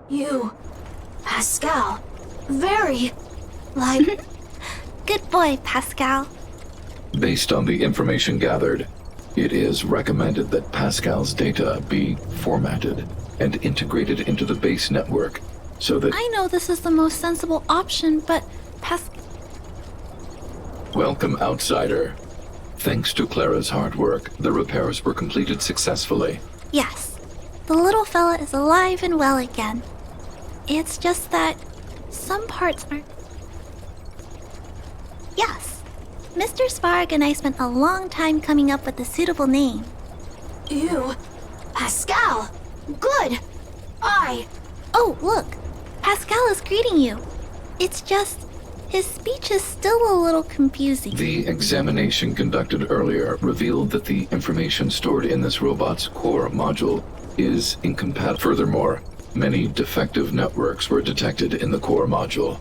You, Pascal, very, like... Good boy, Pascal. Based on the information gathered, it is recommended that Pascal's data be formatted and integrated into the base network so that... I know this is the most sensible option, but Welcome, outsider. Thanks to Clara's hard work, the repairs were completed successfully. Yes, the little fella is alive and well again. It's just that some parts aren't... Yes, Mr. Svarog and I spent a long time coming up with a suitable name. You, Pascal, good. Oh, look, Pascal is greeting you. It's just... his speech is still a little confusing. The examination conducted earlier revealed that the information stored in this robot's core module is incompatible. Furthermore, many defective networks were detected in the core module.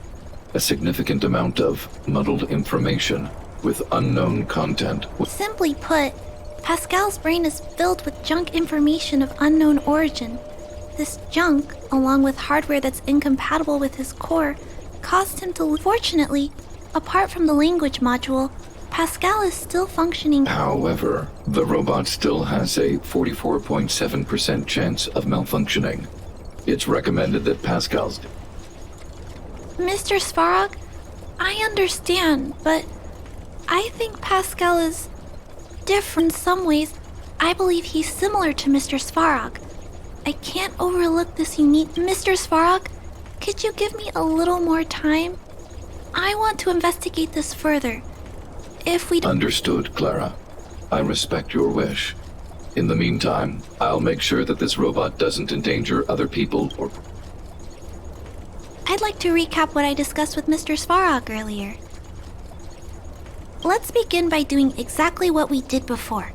A significant amount of muddled information with unknown content. Simply put, Pascal's brain is filled with junk information of unknown origin. This junk, along with hardware that's incompatible with his core, caused him to... Fortunately, apart from the language module, Pascal is still functioning. However, the robot still has a 44.7% chance of malfunctioning. It's recommended that Pascal's... Mr. Svarog, I understand, but I think Pascal is different in some ways. I believe he's similar to Mr. Svarog. I can't overlook this unique... Mr. Svarog, could you give me a little more time? I want to investigate this further. If we... Understood, Clara. I respect your wish. In the meantime, I'll make sure that this robot doesn't endanger other people or... I'd like to recap what I discussed with Mr. Svarog earlier. Let's begin by doing exactly what we did before.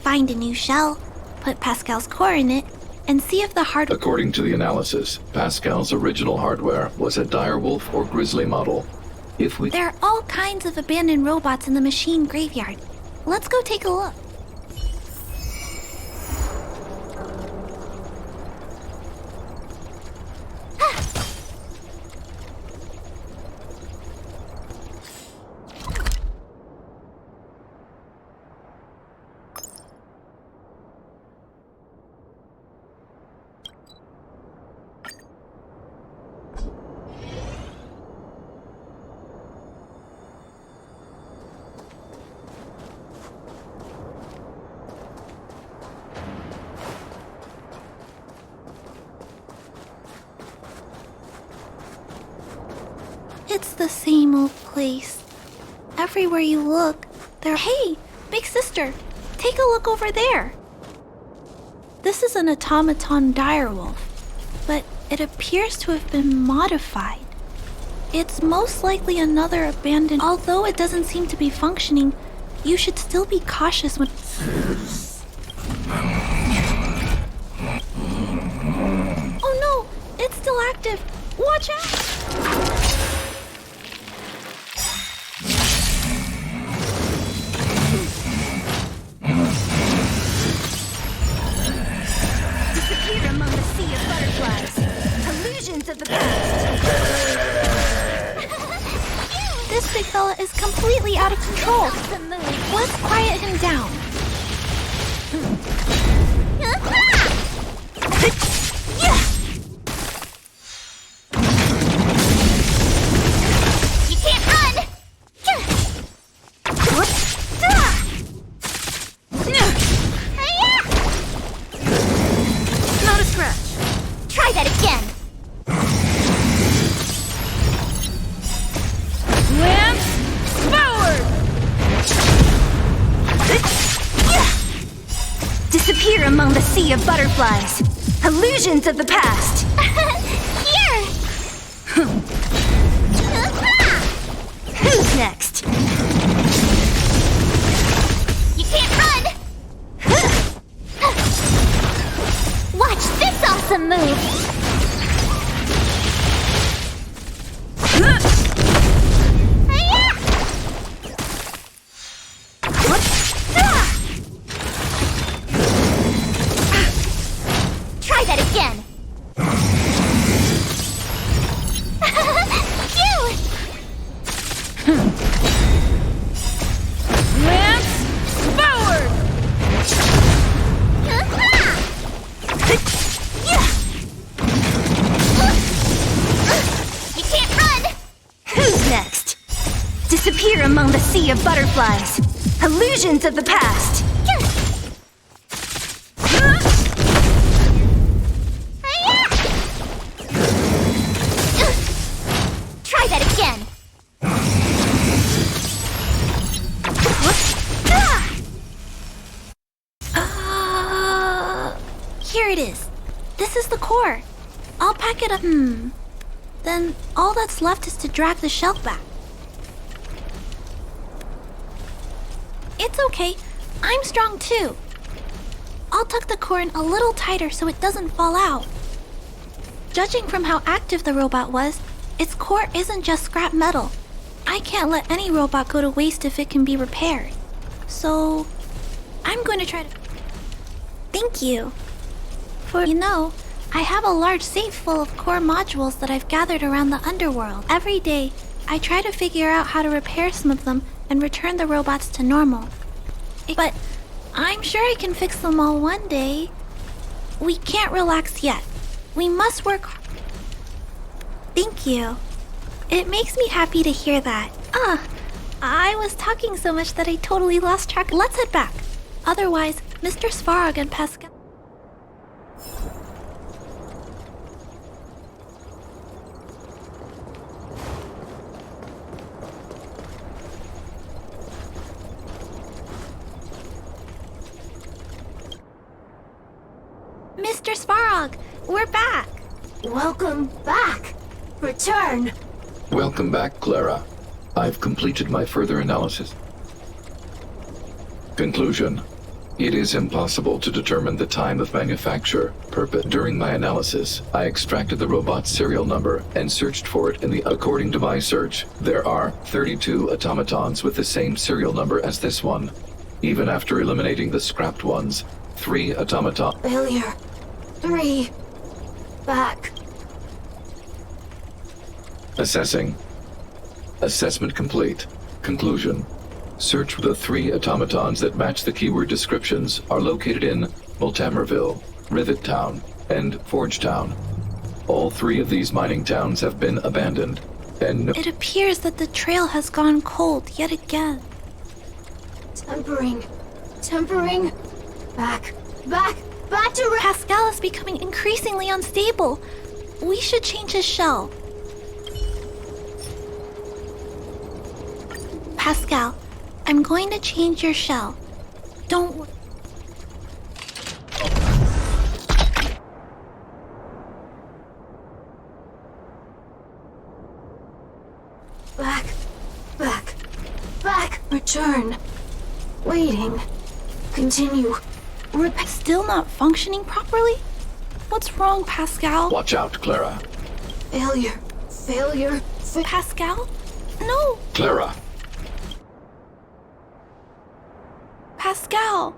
Find a new shell, put Pascal's core in it, and see if the hardware... According to the analysis, Pascal's original hardware was a direwolf or grizzly model. If we... There are all kinds of abandoned robots in the machine graveyard. Let's go take a look. It's the same old place. Everywhere you look, there... Hey, big sister, take a look over there. This is an automaton direwolf, but it appears to have been modified. It's most likely another abandoned... Although it doesn't seem to be functioning, you should still be cautious when... Oh no, it's still active. Watch out! Of the past. This big fella is completely out of control. Let's quiet him down. You can't run! Not a scratch. Try that again. Disappear among the sea of butterflies. Illusions of the past. Here! Who's next? You can't run! Watch this awesome move! disappear among the sea of butterflies. Illusions of the past. Try that again. Here it is. This is the core. I'll pack it up. Then all that's left is to drag the shell back. It's okay. I'm strong too. I'll tuck the core in a little tighter so it doesn't fall out. Judging from how active the robot was, its core isn't just scrap metal. I can't let any robot go to waste if it can be repaired. So, I'm going to try to... Thank you. For I have a large safe full of core modules that I've gathered around the underworld. Every day, I try to figure out how to repair some of them and return the robots to normal. But I'm sure I can fix them all one day. We can't relax yet. We must work. Thank you. It makes me happy to hear that. I was talking so much that I totally lost track. Let's head back. Otherwise, Mr. Svarog and Pascal... Mr. Svarog, we're back. Welcome back. Return. Welcome back, Clara. I've completed my further analysis. Conclusion. It is impossible to determine the time of manufacture. During my analysis, I extracted the robot's serial number and searched for it in the... According to my search, there are 32 automatons with the same serial number as this one. Even after eliminating the scrapped ones, 3 automatons... Failure. 3. Back. Assessing. Assessment complete. Conclusion. Search for the 3 automatons that match the keyword descriptions are located in Multamerville, Rivet Town, and Forge Town. All 3 of these mining towns have been abandoned, and... It appears that the trail has gone cold yet again. Tempering. Back to... Pascal is becoming increasingly unstable. We should change his shell. Pascal, I'm going to change your shell. Don't... Back. Return. Waiting. Continue. Still not functioning properly? What's wrong, Pascal? Watch out, Clara. Failure. Pascal? No! Clara. Pascal!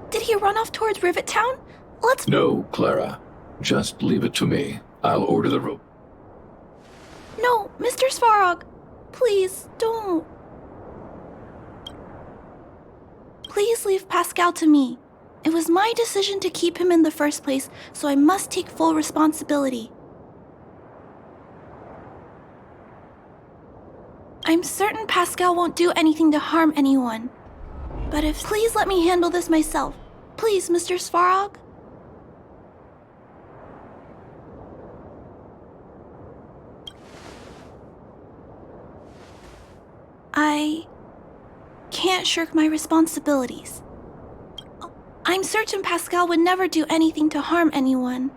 Did he run off towards Rivet Town? Let's... No, Clara. Just leave it to me. I'll order the rope. No, Mr. Svarog. Please, don't. Please leave Pascal to me. It was my decision to keep him in the first place, so I must take full responsibility. I'm certain Pascal won't do anything to harm anyone. But if... Please let me handle this myself. Please, Mr. Svarog. I can't shirk my responsibilities. I'm certain Pascal would never do anything to harm anyone.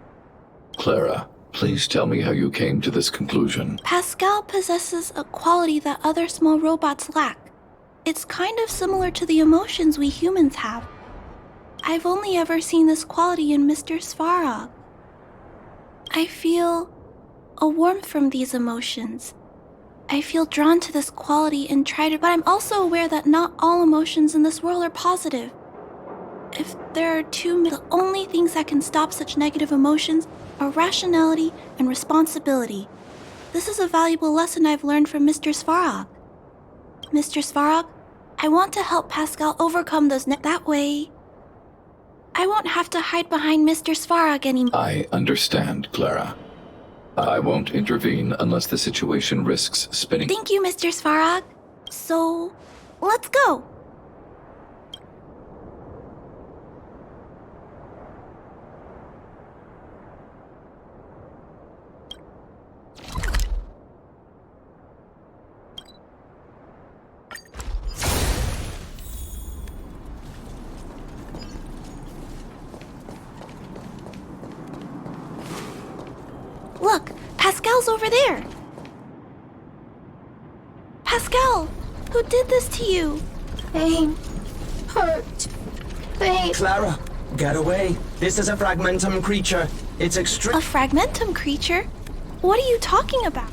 Clara, please tell me how you came to this conclusion. Pascal possesses a quality that other small robots lack. It's kind of similar to the emotions we humans have. I've only ever seen this quality in Mr. Svarog. I feel a warmth from these emotions. I feel drawn to this quality and try to... But I'm also aware that not all emotions in this world are positive. If there are the only things that can stop such negative emotions are rationality and responsibility. This is a valuable lesson I've learned from Mr. Svarog. Mr. Svarog, I want to help Pascal overcome those that way. I won't have to hide behind Mr. Svarog anymore. I understand, Clara. I won't intervene unless the situation risks spinning. Thank you, Mr. Svarog. So, let's go. Look, Pascal's over there. Pascal, who did this to you? Pain. Hurt. Pain. Clara, get away. This is a fragmentum creature. It's A fragmentum creature? What are you talking about?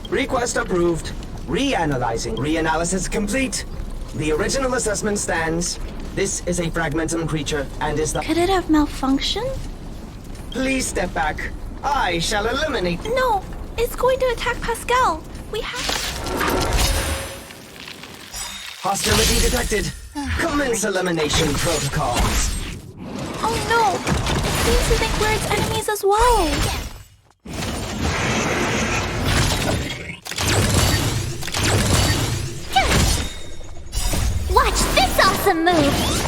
Request approved. Reanalyzing. Reanalysis complete. The original assessment stands. This is a fragmentum creature and is the... Could it have malfunctioned? Please step back. I shall eliminate... No, it's going to attack Pascal. We have... Hostility detected. Commence elimination protocols. Oh no! It seems to think we're its enemies as well. Watch this awesome move!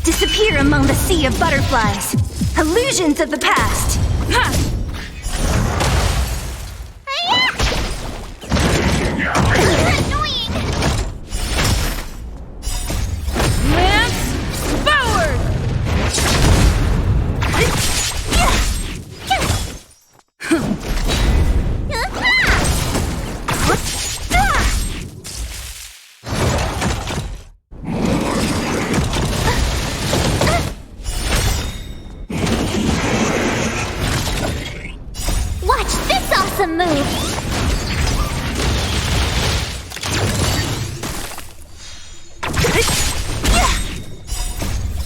Disappear among the sea of butterflies. Illusions of the past.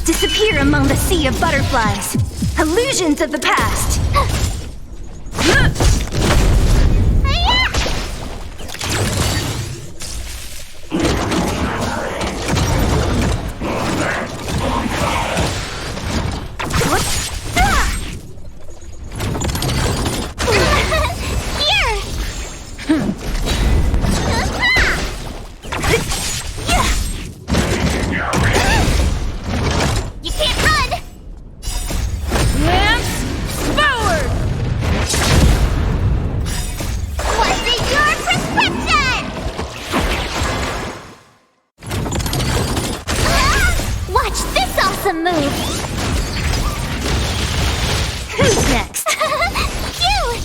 Disappear among the sea of butterflies. Illusions of the past. Move. Who's next? Cute!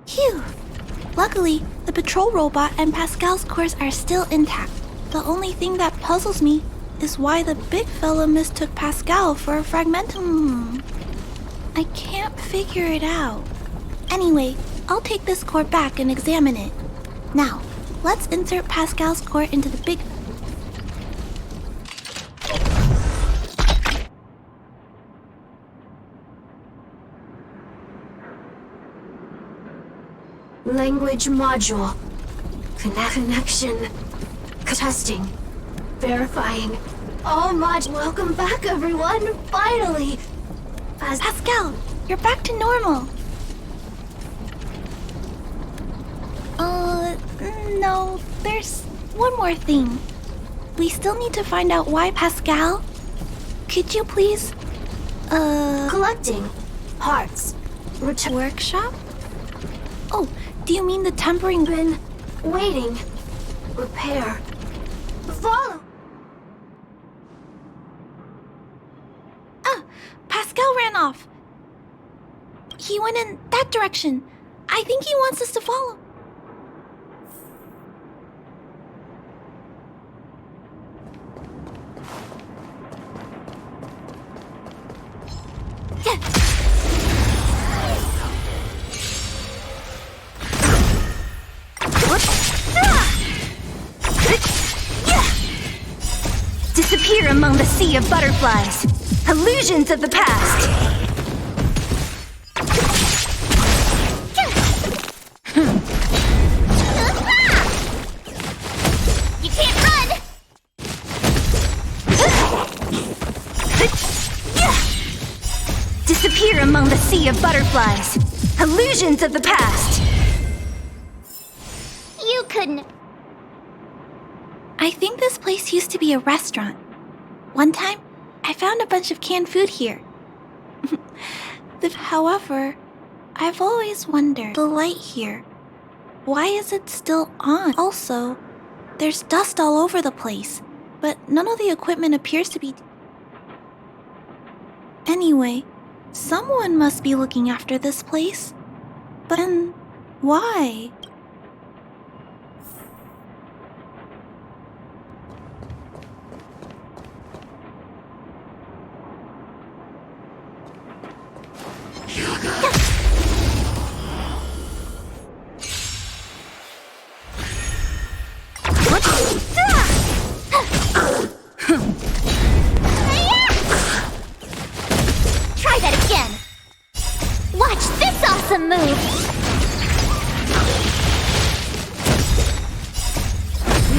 Phew! Luckily, the patrol robot and Pascal's course are still intact. The only thing that puzzles me is why the big fella mistook Pascal for a fragmentum. I can't figure it out. Anyway, I'll take this core back and examine it. Now, let's insert Pascal's core into the big... Language module. Connection. Testing. Verifying. All welcome back, everyone! Finally! Pascal, you're back to normal. No, there's one more thing. We still need to find out why Pascal... Could you please... Collecting. Parts. Workshop? Oh, do you mean the tempering bin? Waiting. Repair. Follow. Ah, Pascal ran off. He went in that direction. I think he wants us to follow. Disappear among the sea of butterflies. Illusions of the past. You can't run! Disappear among the sea of butterflies. Illusions of the past. You couldn't. I think this place used to be a restaurant. One time, I found a bunch of canned food here. However, I've always wondered, the light here, why is it still on? Also, there's dust all over the place, but none of the equipment appears to be... Anyway, someone must be looking after this place. But then, why? Try that again. Watch this awesome move.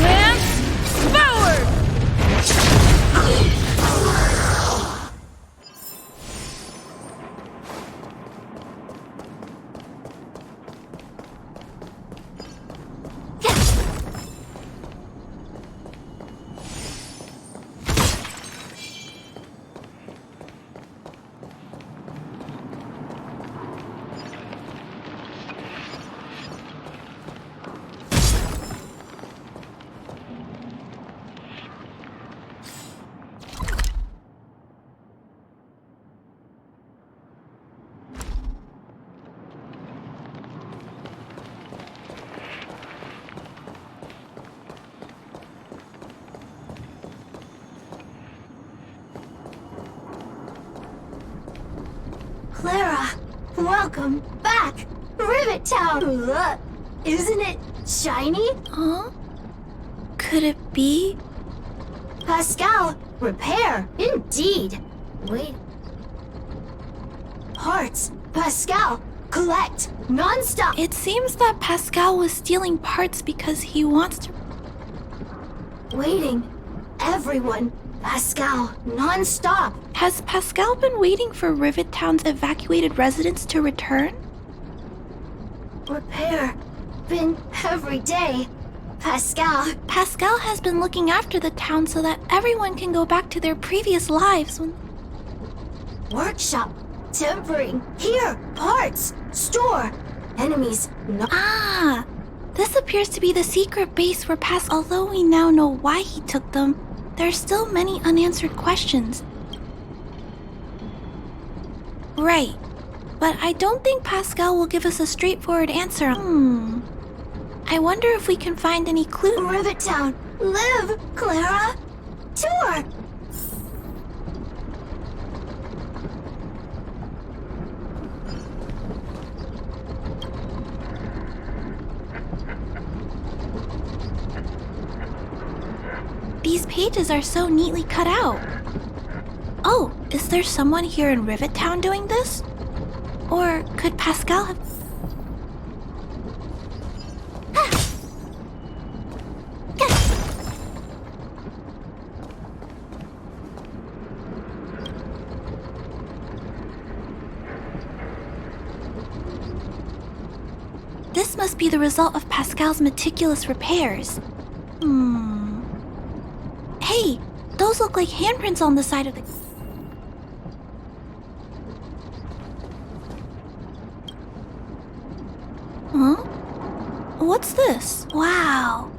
Lance forward. Clara, welcome back! Rivet Town! Look, isn't it shiny? Huh? Could it be? Pascal, repair, indeed. Wait. Parts, Pascal, collect, non-stop. It seems that Pascal was stealing parts because he wants to... Waiting. Everyone, Pascal, non-stop. Has Pascal been waiting for Rivet Town's evacuated residents to return? Repair, been every day. Pascal, Pascal has been looking after the town so that everyone can go back to their previous lives when... workshop, tempering, here, parts, store, enemies, no. Ah! This appears to be the secret base where although we now know why he took them, there are still many unanswered questions. Right. But I don't think Pascal will give us a straightforward answer. I wonder if we can find any clues. Rivet Town, live, Clara, tour. These pages are so neatly cut out. Oh, is there someone here in Rivet Town doing this? Or could Pascal have... This must be the result of Pascal's meticulous repairs. Hey, those look like handprints on the side of the... Huh? What's this? Wow,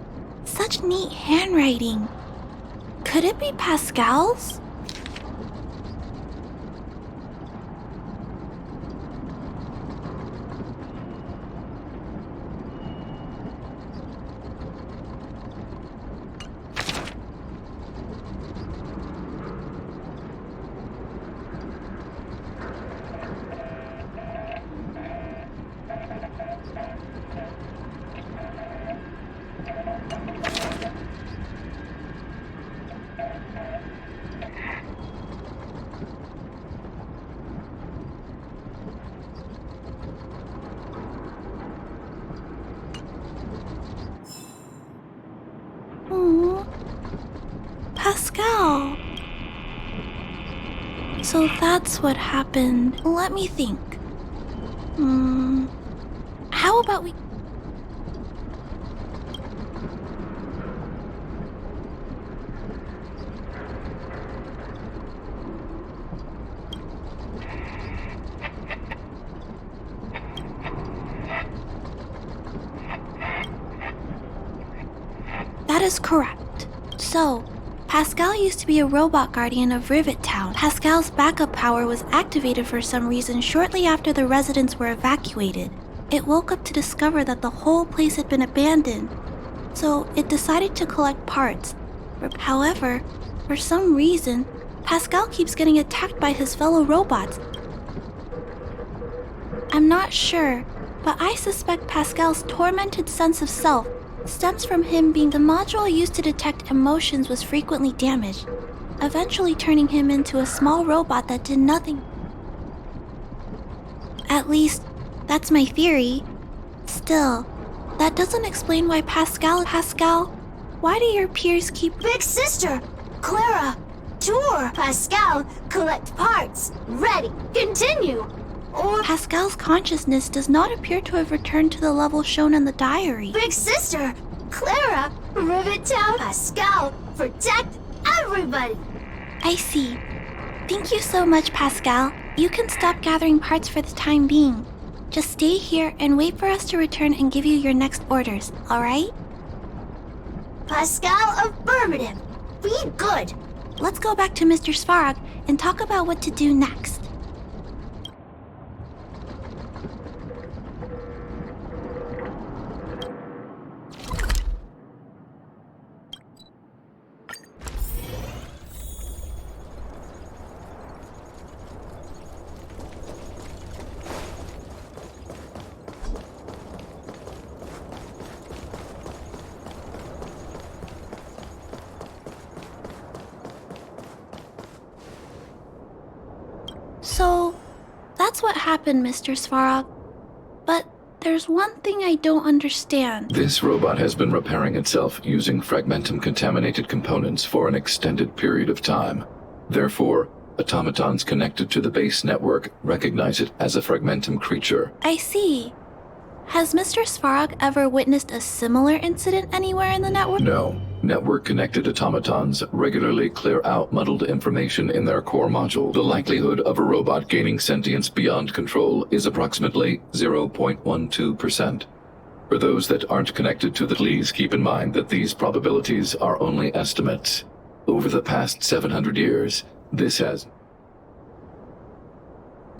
such neat handwriting. Could it be Pascal's? Pascal. So that's what happened. Let me think. How about we... That is correct. So, Pascal used to be a robot guardian of Rivet Town. Pascal's backup power was activated for some reason shortly after the residents were evacuated. It woke up to discover that the whole place had been abandoned, so it decided to collect parts. However, for some reason, Pascal keeps getting attacked by his fellow robots. I'm not sure, but I suspect Pascal's tormented sense of self stems from him being the module used to detect emotions was frequently damaged, eventually turning him into a small robot that did nothing. At least, that's my theory. Still, that doesn't explain why Pascal, why do your peers keep... Big sister! Clara! Tour! Pascal, collect parts! Ready! Continue! Or... Pascal's consciousness does not appear to have returned to the level shown in the diary. Big sister! Clara! Rivet Town! Pascal! Protect everybody! I see. Thank you so much, Pascal. You can stop gathering parts for the time being. Just stay here and wait for us to return and give you your next orders, alright? Pascal, affirmative! Be good! Let's go back to Mr. Svarog and talk about what to do next. So, that's what happened, Mr. Svarog. But there's one thing I don't understand. This robot has been repairing itself using fragmentum-contaminated components for an extended period of time. Therefore, automatons connected to the base network recognize it as a fragmentum creature. I see. Has Mr. Svarog ever witnessed a similar incident anywhere in the network? No. Network-connected automatons regularly clear out muddled information in their core module. The likelihood of a robot gaining sentience beyond control is approximately 0.12%. For those that aren't connected to the... Please keep in mind that these probabilities are only estimates. Over the past 700 years, this has...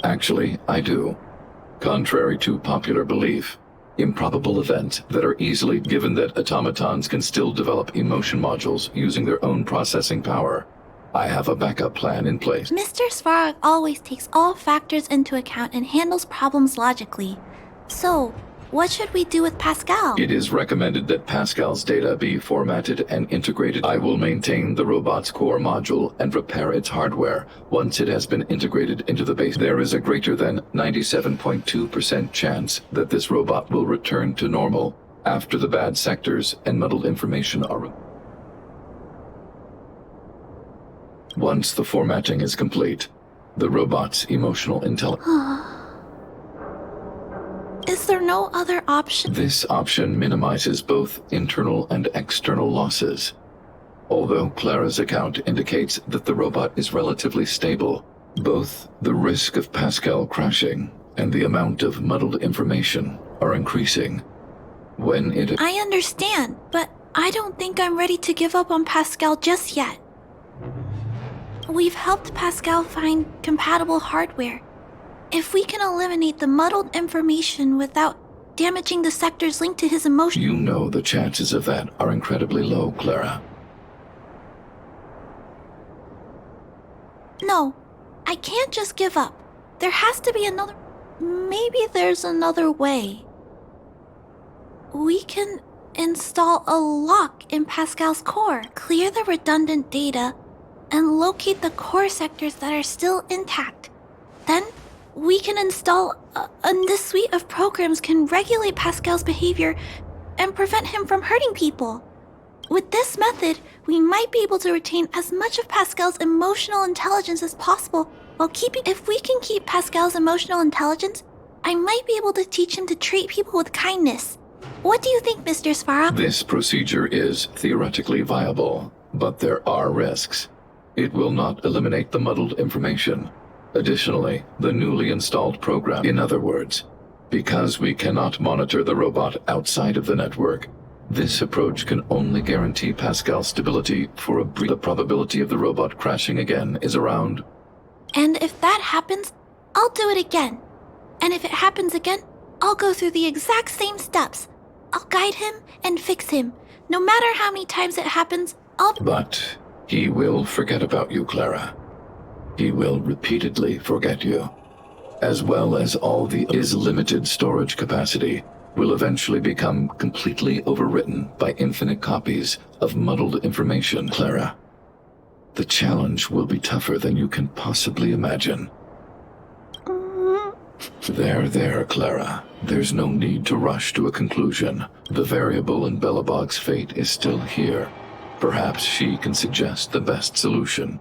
Actually, I do. Contrary to popular belief, improbable events that are easily given that automatons can still develop emotion modules using their own processing power. I have a backup plan in place. Mr. Svarog always takes all factors into account and handles problems logically. So, what should we do with Pascal? It is recommended that Pascal's data be formatted and integrated. I will maintain the robot's core module and repair its hardware once it has been integrated into the base. There is a greater than 97.2% chance that this robot will return to normal after the bad sectors and muddled information are... Once the formatting is complete, the robot's emotional intelligence... Is there no other option? This option minimizes both internal and external losses. Although Clara's account indicates that the robot is relatively stable, both the risk of Pascal crashing and the amount of muddled information are increasing. When it... I understand, but I don't think I'm ready to give up on Pascal just yet. We've helped Pascal find compatible hardware. If we can eliminate the muddled information without damaging the sectors linked to his emotion... You know the chances of that are incredibly low, Clara. No, I can't just give up. There has to be another... Maybe there's another way. We can install a lock in Pascal's core, clear the redundant data, and locate the core sectors that are still intact. Then, we can install this suite of programs can regulate Pascal's behavior and prevent him from hurting people. With this method, we might be able to retain as much of Pascal's emotional intelligence as possible while keeping... If we can keep Pascal's emotional intelligence, I might be able to teach him to treat people with kindness. What do you think, Mr. Svarog? This procedure is theoretically viable, but there are risks. It will not eliminate the muddled information. Additionally, the newly installed program, in other words, because we cannot monitor the robot outside of the network, this approach can only guarantee Pascal's stability for a brief. The probability of the robot crashing again is around. And if that happens, I'll do it again. And if it happens again, I'll go through the exact same steps. I'll guide him and fix him. No matter how many times it happens, But he will forget about you, Clara. He will repeatedly forget you. As well as all his limited storage capacity will eventually become completely overwritten by infinite copies of muddled information, Clara. The challenge will be tougher than you can possibly imagine. There, Clara. There's no need to rush to a conclusion. The variable in Belobog's fate is still here. Perhaps she can suggest the best solution.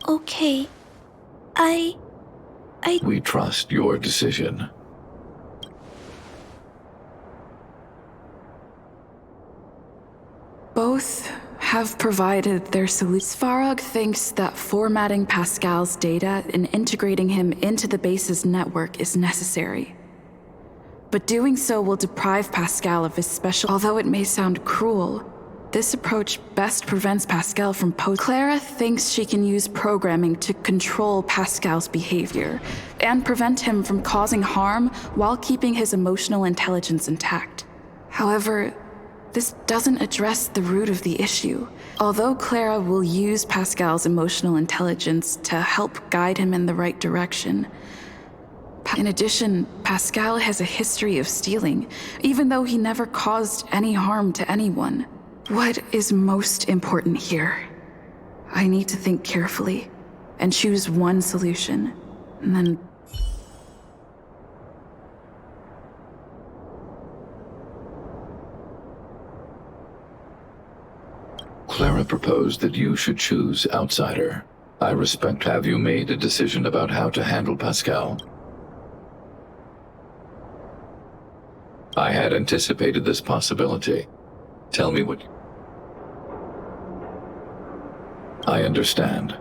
Okay. We trust your decision. Both have provided their solution. Svarog thinks that formatting Pascal's data and integrating him into the base's network is necessary. But doing so will deprive Pascal of his special... Although it may sound cruel, this approach best prevents Pascal from Clara thinks she can use programming to control Pascal's behavior and prevent him from causing harm while keeping his emotional intelligence intact. However, this doesn't address the root of the issue. Although Clara will use Pascal's emotional intelligence to help guide him in the right direction, in addition, Pascal has a history of stealing, even though he never caused any harm to anyone. What is most important here? I need to think carefully and choose one solution, and then... Clara proposed that you should choose outsider. I respect. Have you made a decision about how to handle Pascal? I had anticipated this possibility. Tell me what... I understand.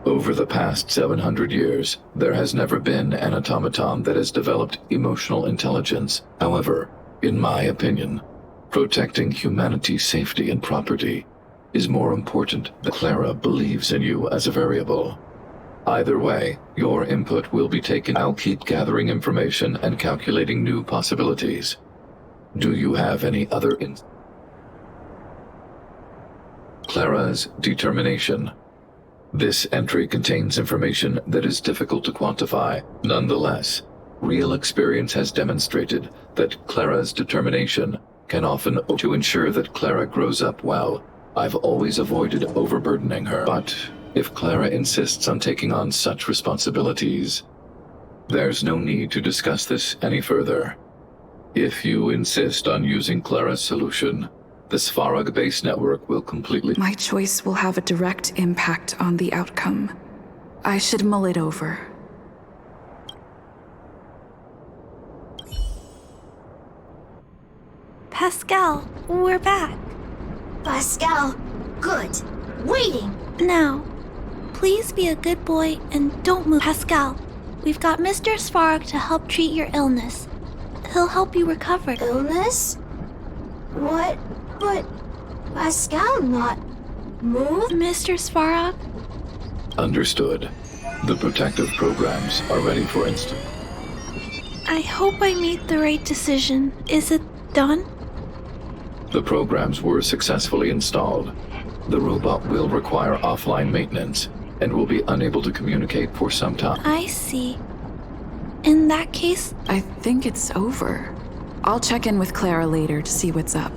Over the past 700 years, there has never been an automaton that has developed emotional intelligence. However, in my opinion, protecting humanity's safety and property is more important. Clara believes in you as a variable. Either way, your input will be taken. I'll keep gathering information and calculating new possibilities. Do you have any other Clara's determination. This entry contains information that is difficult to quantify. Nonetheless, real experience has demonstrated that Clara's determination can often... To ensure that Clara grows up well, I've always avoided overburdening her. But if Clara insists on taking on such responsibilities, there's no need to discuss this any further. If you insist on using Clara's solution, the Svarog base network will completely... My choice will have a direct impact on the outcome. I should mull it over. Pascal, we're back. Pascal, good. Waiting. Now, please be a good boy and don't move. Pascal, we've got Mr. Svarog to help treat your illness. He'll help you recover. Illness? What? But Pascal not move? Mr. Svarog? Understood. The protective programs are ready for instant. I hope I made the right decision. Is it done? The programs were successfully installed. The robot will require offline maintenance and will be unable to communicate for some time. I see. In that case... I think it's over. I'll check in with Clara later to see what's up.